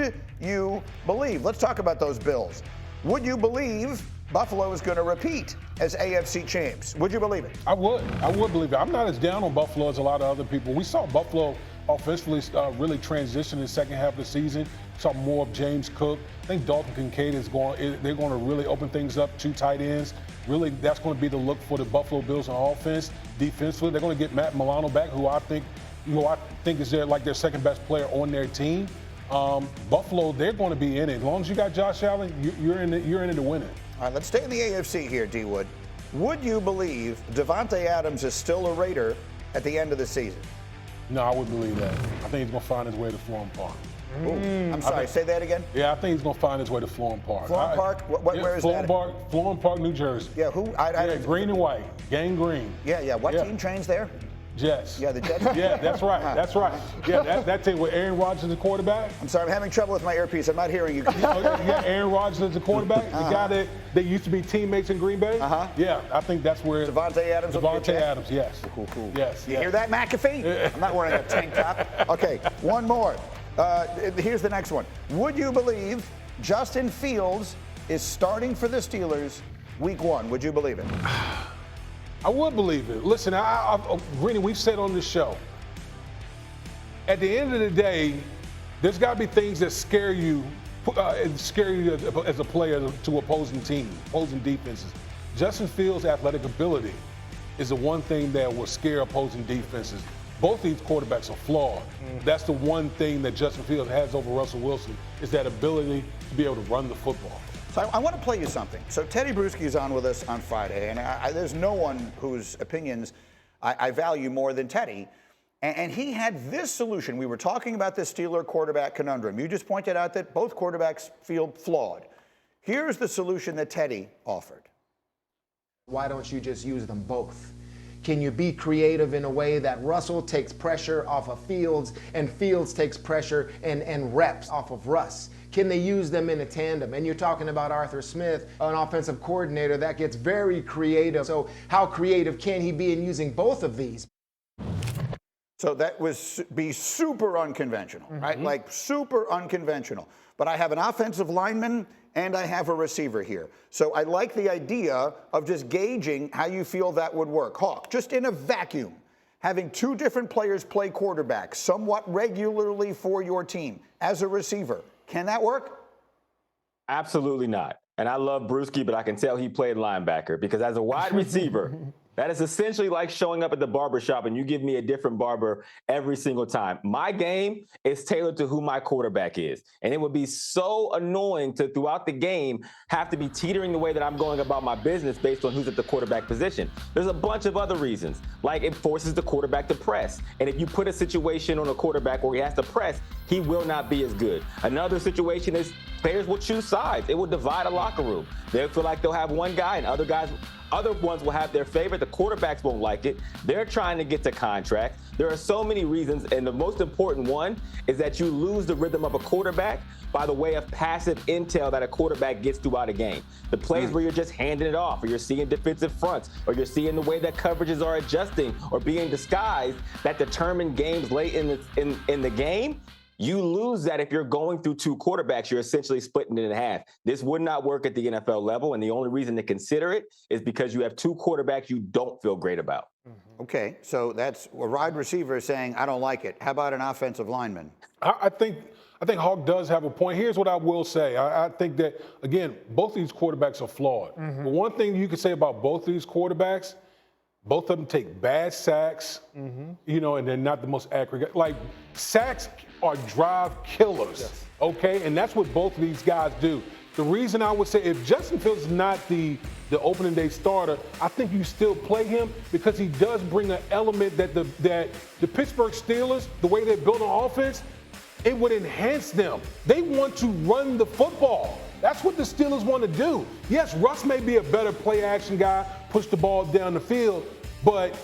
would you believe? Let's talk about those Bills. Would you believe Buffalo is going to repeat as AFC champs? Would you believe it? I would believe it. I'm not as down on Buffalo as a lot of other people. We saw Buffalo offensively really transition in the second half of the season. Saw more of James Cook. I think Dalton Kincaid they're going to really open things up, 2 tight ends. Really, that's going to be the look for the Buffalo Bills on offense. Defensively, they're going to get Matt Milano back, who I think is their second best player on their team. Buffalo, they're going to be in it. As long as you got Josh Allen, you're in it to win it. All right, let's stay in the AFC here, D. Wood. Would you believe Devontae Adams is still a Raider at the end of the season? No, I wouldn't believe that. I think he's going to find his way to Florham Park. I'm sorry, say that again? Yeah, I think he's going to find his way to Florham Park. Florham Park? Where is that? Florham Park, New Jersey. Yeah, who? Green and white. Gang green. Yeah. What team trains there? Jets. Yeah, the Jets. Yeah, that's right. That's right. Yeah, that team with Aaron Rodgers the quarterback. I'm sorry, I'm having trouble with my earpiece. I'm not hearing you. Yeah, Aaron Rodgers is the quarterback. The guy that they used to be teammates in Green Bay. Yeah, I think that's where Devontae Adams. Devontae Adams, yes. Cool. Yes. You hear that, McAfee? I'm not wearing a tank top. Okay, one more. Here's the next one. Would you believe Justin Fields is starting for the Steelers week 1? Would you believe it? I would believe it. Listen, Greeny, we've said on this show, at the end of the day, there's got to be things that scare you as a player to opposing teams, opposing defenses. Justin Fields' athletic ability is the one thing that will scare opposing defenses. Both these quarterbacks are flawed. That's the one thing that Justin Fields has over Russell Wilson, is that ability to be able to run the football. So I want to play you something. So Teddy Bruschi is on with us on Friday, and there's no one whose opinions I value more than Teddy. And he had this solution. We were talking about this Steeler quarterback conundrum. You just pointed out that both quarterbacks feel flawed. Here's the solution that Teddy offered. Why don't you just use them both? Can you be creative in a way that Russell takes pressure off of Fields and Fields takes pressure and reps off of Russ? Can they use them in a tandem? And you're talking about Arthur Smith, an offensive coordinator that gets very creative. So how creative can he be in using both of these? So that be super unconventional, right? Like super unconventional. But I have an offensive lineman and I have a receiver here. So I like the idea of just gauging how you feel that would work. Hawk, just in a vacuum, having 2 different players play quarterback somewhat regularly for your team as a receiver. Can that work? Absolutely not. And I love Bruschi, but I can tell he played linebacker, because as a wide receiver, that is essentially like showing up at the barbershop and you give me a different barber every single time. My game is tailored to who my quarterback is. And it would be so annoying to, throughout the game, have to be teetering the way that I'm going about my business based on who's at the quarterback position. There's a bunch of other reasons, like it forces the quarterback to press. And if you put a situation on a quarterback where he has to press, he will not be as good. Another situation is players will choose sides. It will divide a locker room. They'll feel like they'll have one guy and other ones will have their favorite. The quarterbacks won't like it. They're trying to get to contract. There are so many reasons, and the most important one is that you lose the rhythm of a quarterback by the way of passive intel that a quarterback gets throughout a game. The plays where you're just handing it off, or you're seeing defensive fronts, or you're seeing the way that coverages are adjusting or being disguised that determine games late in the game. You lose that if you're going through 2 quarterbacks. You're essentially splitting it in half. This would not work at the NFL level, and the only reason to consider it is because you have 2 quarterbacks you don't feel great about. Okay, so that's a wide receiver saying, I don't like it. How about an offensive lineman? I think Hawk does have a point. Here's what I will say. I think that, again, both these quarterbacks are flawed. But one thing you can say about both these quarterbacks, both of them take bad sacks, and they're not the most accurate. Like, sacks are drive killers, okay? And that's what both of these guys do. The reason I would say, if Justin Fields is not the opening day starter, I think you still play him, because he does bring an element that the Pittsburgh Steelers, the way they build an offense, it would enhance them. They want to run the football. That's what the Steelers want to do. Yes, Russ may be a better play-action guy, push the ball down the field, but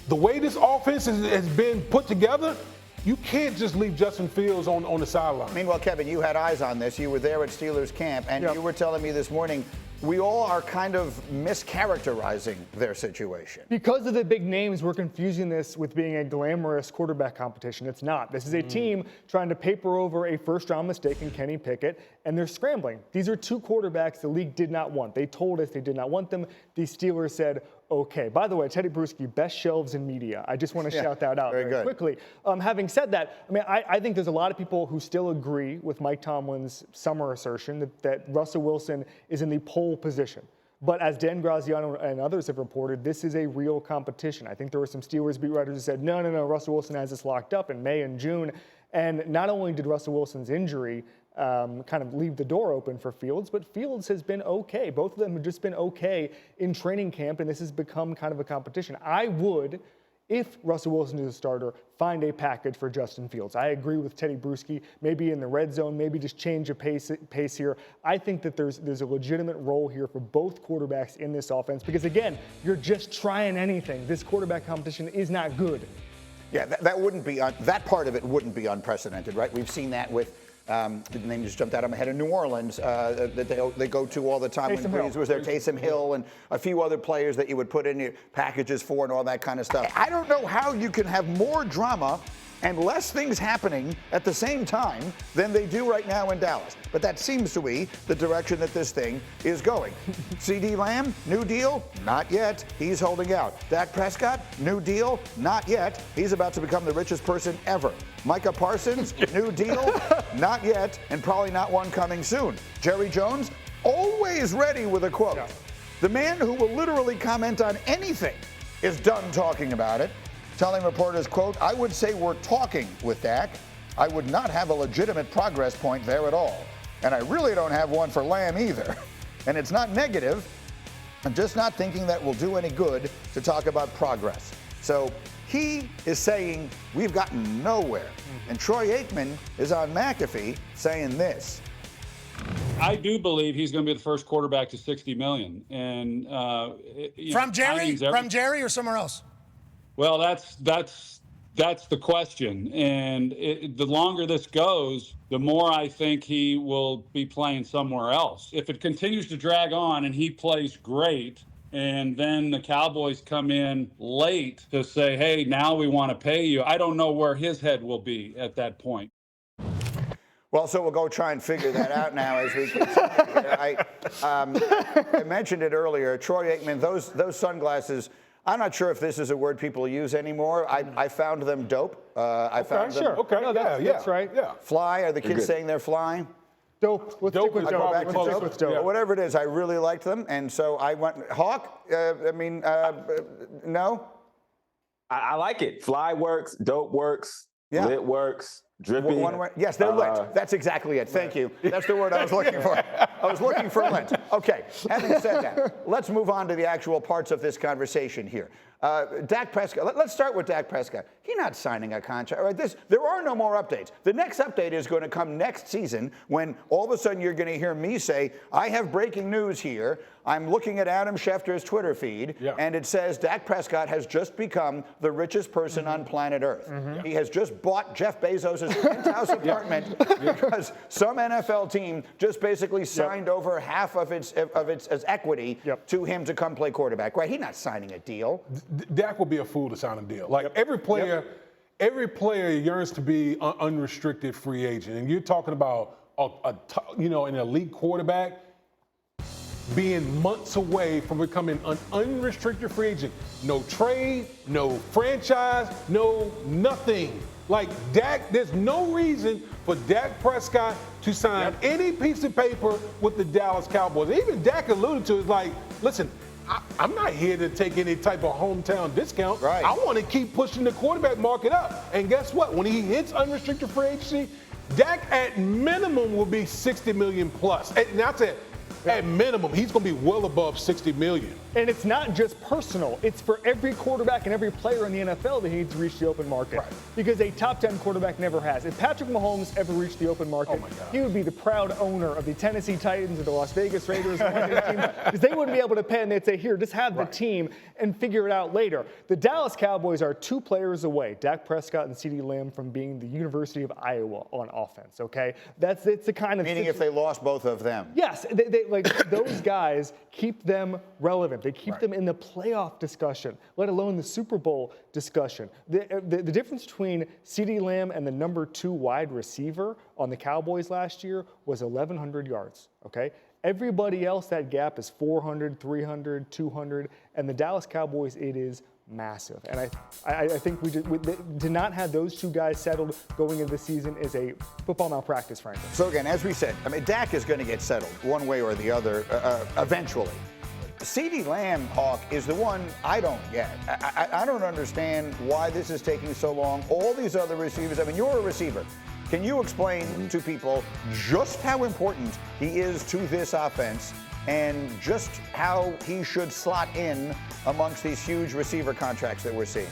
the way this offense has been put together, you can't just leave Justin Fields on the sideline. Meanwhile, Kevin, you had eyes on this. You were there at Steelers camp, and you were telling me this morning we all are kind of mischaracterizing their situation. Because of the big names, we're confusing this with being a glamorous quarterback competition. It's not. This is a team trying to paper over a first-round mistake in Kenny Pickett, and they're scrambling. These are two quarterbacks the league did not want. They told us they did not want them. The Steelers said, okay. By the way, Teddy Bruschi, best shelves in media. I just want to shout that out very quickly. Having said that, I mean, I think there's a lot of people who still agree with Mike Tomlin's summer assertion that Russell Wilson is in the pole position. But as Dan Graziano and others have reported, this is a real competition. I think there were some Steelers beat writers who said, no, Russell Wilson has this locked up in May and June. And not only did Russell Wilson's injury kind of leave the door open for Fields, but Fields has been okay. Both of them have just been okay in training camp, and this has become kind of a competition. I would, if Russell Wilson is a starter, find a package for Justin Fields. I agree with Teddy Bruschi, maybe in the red zone, maybe just change a pace here. I think that there's a legitimate role here for both quarterbacks in this offense because, again, you're just trying anything. This quarterback competition is not good. Yeah, that wouldn't be, that part of it wouldn't be unprecedented, right? We've seen that with, the name just jumped out of my head, in New Orleans, that they go to all the time when Breeze was there, Taysom Hill and a few other players that you would put in your packages for and all that kind of stuff. I don't know how you can have more drama and less things happening at the same time than they do right now in Dallas. But that seems to be the direction that this thing is going. CD Lamb, new deal? Not yet. He's holding out. Dak Prescott, new deal? Not yet. He's about to become the richest person ever. Micah Parsons, new deal? Not yet, and probably not one coming soon. Jerry Jones, always ready with a quote. Yeah. The man who will literally comment on anything is done talking about it. Telling reporters, quote, I would say we're talking with Dak. I would not have a legitimate progress point there at all. And I really don't have one for Lamb either. And it's not negative. I'm just not thinking that will do any good to talk about progress. So he is saying we've gotten nowhere. And Troy Aikman is on McAfee saying this. I do believe he's going to be the first quarterback to 60 million. And from Jerry or somewhere else? Well, that's the question. And the longer this goes, the more I think he will be playing somewhere else. If it continues to drag on and he plays great, and then the Cowboys come in late to say, hey, now we want to pay you, I don't know where his head will be at that point. Well, so we'll go try and figure that out now as we continue. I mentioned it earlier. Troy Aikman, those sunglasses, I'm not sure if this is a word people use anymore. I found them dope. I found them. Okay, no, that's right. Yeah. Fly. Are the kids saying they're flying? Dope. Let's stick with dope. Let's stick with dope. Yeah. Whatever it is, I really liked them, and so I went Hawk. No. I like it. Fly works. Dope works. Yeah. Lit works. Drippy. Yes, they're lit. That's exactly it. Thank you. That's the word I was looking for. I was looking for lit. Okay. Having said that, let's move on to the actual parts of this conversation here. Dak Prescott. Let's start with Dak Prescott. He's not signing a contract. Right? There are no more updates. The next update is going to come next season when all of a sudden you're going to hear me say, I have breaking news here. I'm looking at Adam Schefter's Twitter feed, and it says Dak Prescott has just become the richest person on planet Earth. He has just bought Jeff Bezos' penthouse apartment because some NFL team just basically signed over half of its equity to him to come play quarterback. Right? He's not signing a deal. Dak would be a fool to sign a deal. Like every player yearns to be an unrestricted free agent, and you're talking about an elite quarterback being months away from becoming an unrestricted free agent. No trade, no franchise, no nothing. Like Dak, there's no reason for Dak Prescott to sign any piece of paper with the Dallas Cowboys. Even Dak alluded to is like, listen, I'm not here to take any type of hometown discount. Right. I want to keep pushing the quarterback market up. And guess what? When he hits unrestricted free agency, Dak at minimum will be 60 million plus. And that's it. At minimum, he's going to be well above 60 million. And it's not just personal. It's for every quarterback and every player in the NFL that needs to reach the open market. Right. Because a top 10 quarterback never has. If Patrick Mahomes ever reached the open market, he would be the proud owner of the Tennessee Titans or the Las Vegas Raiders. Because they wouldn't be able to pay, and they'd say, here, just have the team and figure it out later. The Dallas Cowboys are 2 players away, Dak Prescott and CD Lamb, from being the University of Iowa on offense, okay? It's the kind of meaning if they lost both of them. Yes, those guys keep them relevant. They keep them in the playoff discussion, let alone the Super Bowl discussion. The difference between CeeDee Lamb and the number 2 wide receiver on the Cowboys last year was 1,100 yards, okay? Everybody else, that gap is 400, 300, 200, and the Dallas Cowboys, it is massive. And I think we to not have those two guys settled going into the season is a football malpractice, frankly. So again, as we said, I mean, Dak is going to get settled one way or the other eventually. CeeDee Lamb, Hawk, is the one I don't get. I don't understand why this is taking so long. All these other receivers, I mean, you're a receiver. Can you explain to people just how important he is to this offense and just how he should slot in amongst these huge receiver contracts that we're seeing?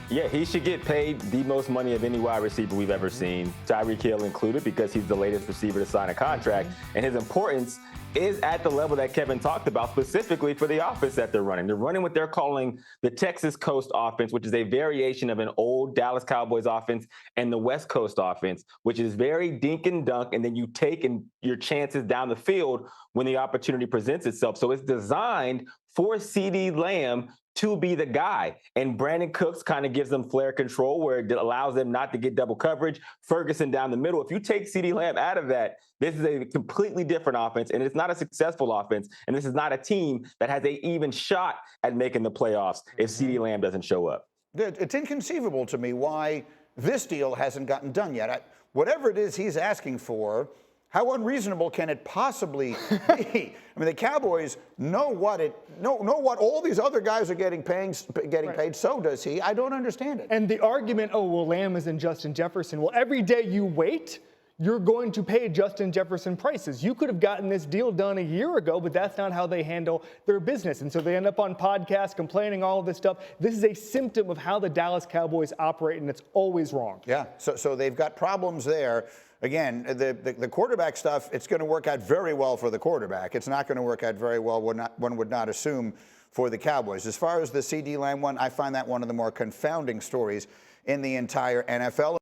Yeah, he should get paid the most money of any wide receiver we've ever seen, Tyreek Hill included, because he's the latest receiver to sign a contract. And his importance is at the level that Kevin talked about, specifically for the offense that they're running. They're running what they're calling the Texas Coast offense, which is a variation of an old Dallas Cowboys offense, and the West Coast offense, which is very dink and dunk, and then you take your chances down the field when the opportunity presents itself. So it's designed for CeeDee Lamb to be the guy. And Brandon Cooks kind of gives them flare control where it allows them not to get double coverage. Ferguson down the middle. If you take CeeDee Lamb out of that, this is a completely different offense, and it's not a successful offense. And this is not a team that has an even shot at making the playoffs if CeeDee Lamb doesn't show up. It's inconceivable to me why this deal hasn't gotten done yet. Whatever it is he's asking for, how unreasonable can it possibly be? I mean, the Cowboys know what all these other guys are getting paid. So does he. I don't understand it. And the argument, oh, well, Lamb isn't Justin Jefferson. Well, every day you wait, you're going to pay Justin Jefferson prices. You could have gotten this deal done a year ago, but that's not how they handle their business. And so they end up on podcasts complaining all of this stuff. This is a symptom of how the Dallas Cowboys operate, and it's always wrong. Yeah, so they've got problems there. Again, the quarterback stuff, it's going to work out very well for the quarterback. It's not going to work out very well, one would not assume, for the Cowboys. As far as the CeeDee Lamb one, I find that one of the more confounding stories in the entire NFL.